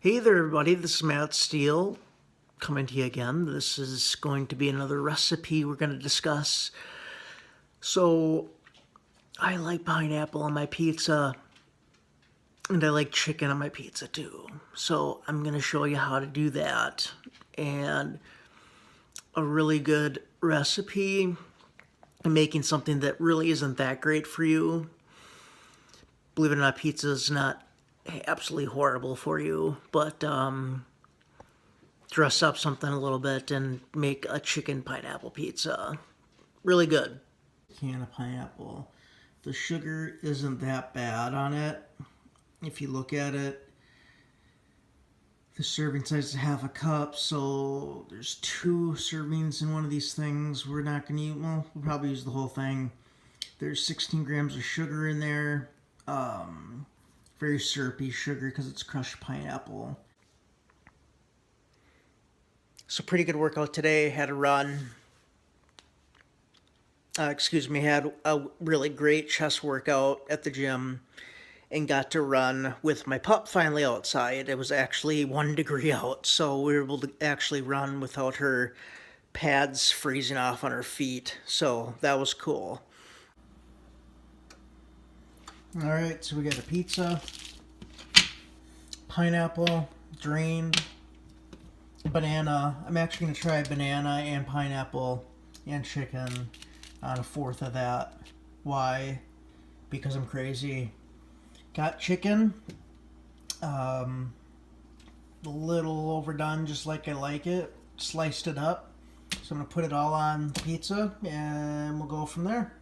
Hey there everybody, this is Matt Steele coming to you again. This is going to be another recipe we're going to discuss. So, I like pineapple on my pizza, and I like chicken on my pizza too. So, I'm going to show you how to do that. And a really good recipe, making something that really isn't that great for you. Believe it or not, pizza is not absolutely horrible for you, but dress up something a little bit and make a chicken pineapple pizza. Really good. Can of pineapple. The sugar isn't that bad on it. If you look at it, the serving size is half a cup, so there's 2 servings in one of these things. We're not going to use, well, we'll probably use the whole thing. There's 16 grams of sugar in there. Very syrupy sugar because it's crushed pineapple. So pretty good workout today. Had a run. Had a really great chest workout at the gym and got to run with my pup finally outside. It was actually 1 degree out, so we were able to actually run without her pads freezing off on her feet. So that was cool. Alright, so we got a pizza, pineapple, drained, banana. I'm actually going to try banana and pineapple and chicken on a 1/4 of that. Why? Because I'm crazy. Got chicken, a little overdone just like I like it. Sliced it up. So I'm going to put it all on the pizza and we'll go from there.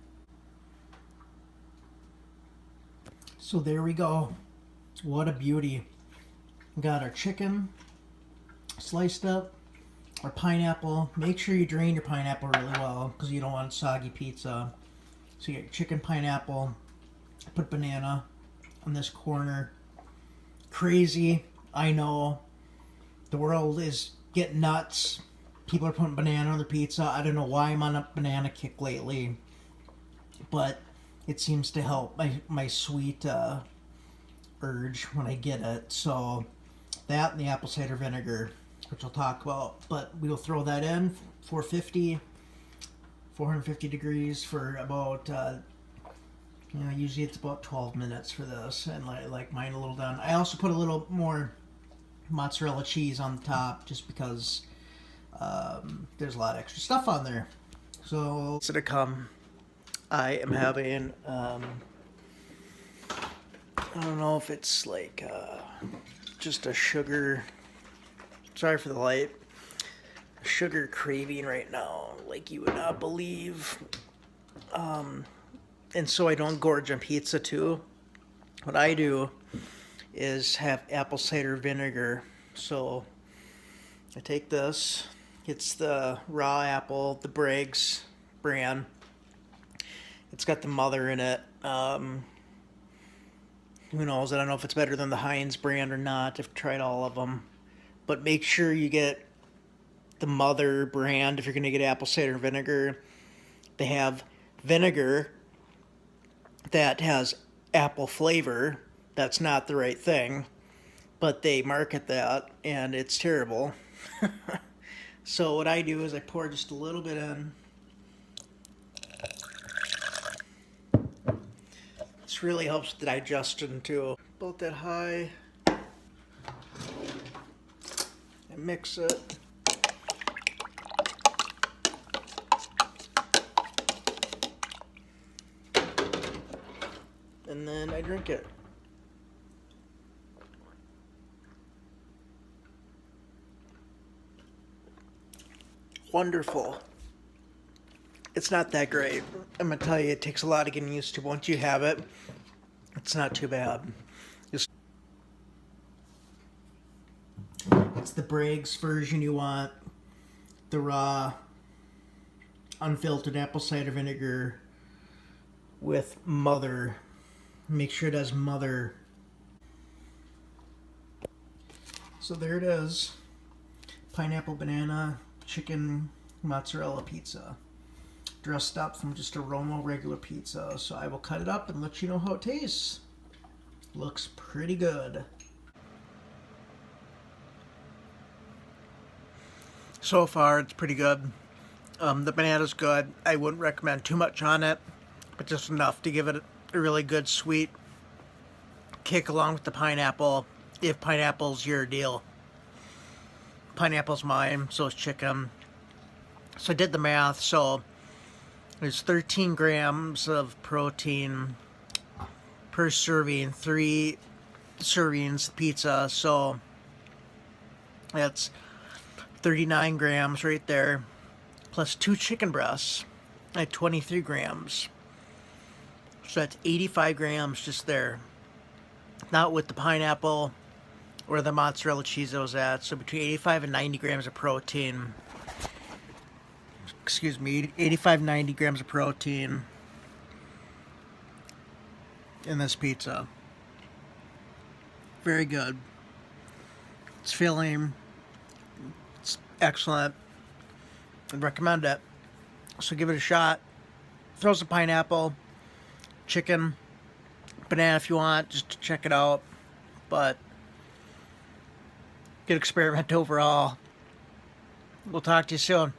So there we go. What a beauty. We got our chicken sliced up, our pineapple. Make sure you drain your pineapple really well because you don't want soggy pizza. So you get your chicken, pineapple, put banana on this corner. Crazy, I know. The world is getting nuts. People are putting banana on their pizza. I don't know why I'm on a banana kick lately, but it seems to help my sweet urge when I get it. So that and the apple cider vinegar, which I'll talk about. But we'll throw that in 450 degrees for about, usually it's about 12 minutes for this. And I like mine a little done. I also put a little more mozzarella cheese on the top just because there's a lot of extra stuff on there. So to come. I am having, I don't know if it's like just a sugar, sorry for the light, sugar craving right now, like you would not believe. And so I don't gorge on pizza too. What I do is have apple cider vinegar. So I take this, it's the raw apple, the Bragg's brand. It's got the mother in it. Who knows? I don't know if it's better than the Heinz brand or not. I've tried all of them. But make sure you get the mother brand if you're going to get apple cider vinegar. They have vinegar that has apple flavor. That's not the right thing. But they market that, and it's terrible. So what I do is I pour just a little bit in. This really helps with the digestion too. About that high. And mix it. And then I drink it. Wonderful. It's not that great. I'm going to tell you, it takes a lot of getting used to. Once you have it, it's not too bad. It's the Bragg's version you want. The raw, unfiltered apple cider vinegar with mother. Make sure it has mother. So there it is. Pineapple, banana, chicken, mozzarella pizza. Dressed up from just a Roma regular pizza. So I will cut it up and let you know how it tastes. Looks pretty good. So far, it's pretty good. The banana's good. I wouldn't recommend too much on it, but just enough to give it a really good sweet kick along with the pineapple, if pineapple's your deal. Pineapple's mine, so is chicken. So I did the math, so there's 13 grams of protein per serving, 3 servings pizza, so that's 39 grams right there, plus 2 chicken breasts at 23 grams. So that's 85 grams just there. Not with the pineapple or the mozzarella cheese that was at. So between 85 and 90 grams of protein. Excuse me, 85, 90 grams of protein in this pizza. Very good. It's filling. It's excellent. I'd recommend it. So give it a shot. Throw some pineapple, chicken, banana if you want, just to check it out. But good experiment overall. We'll talk to you soon.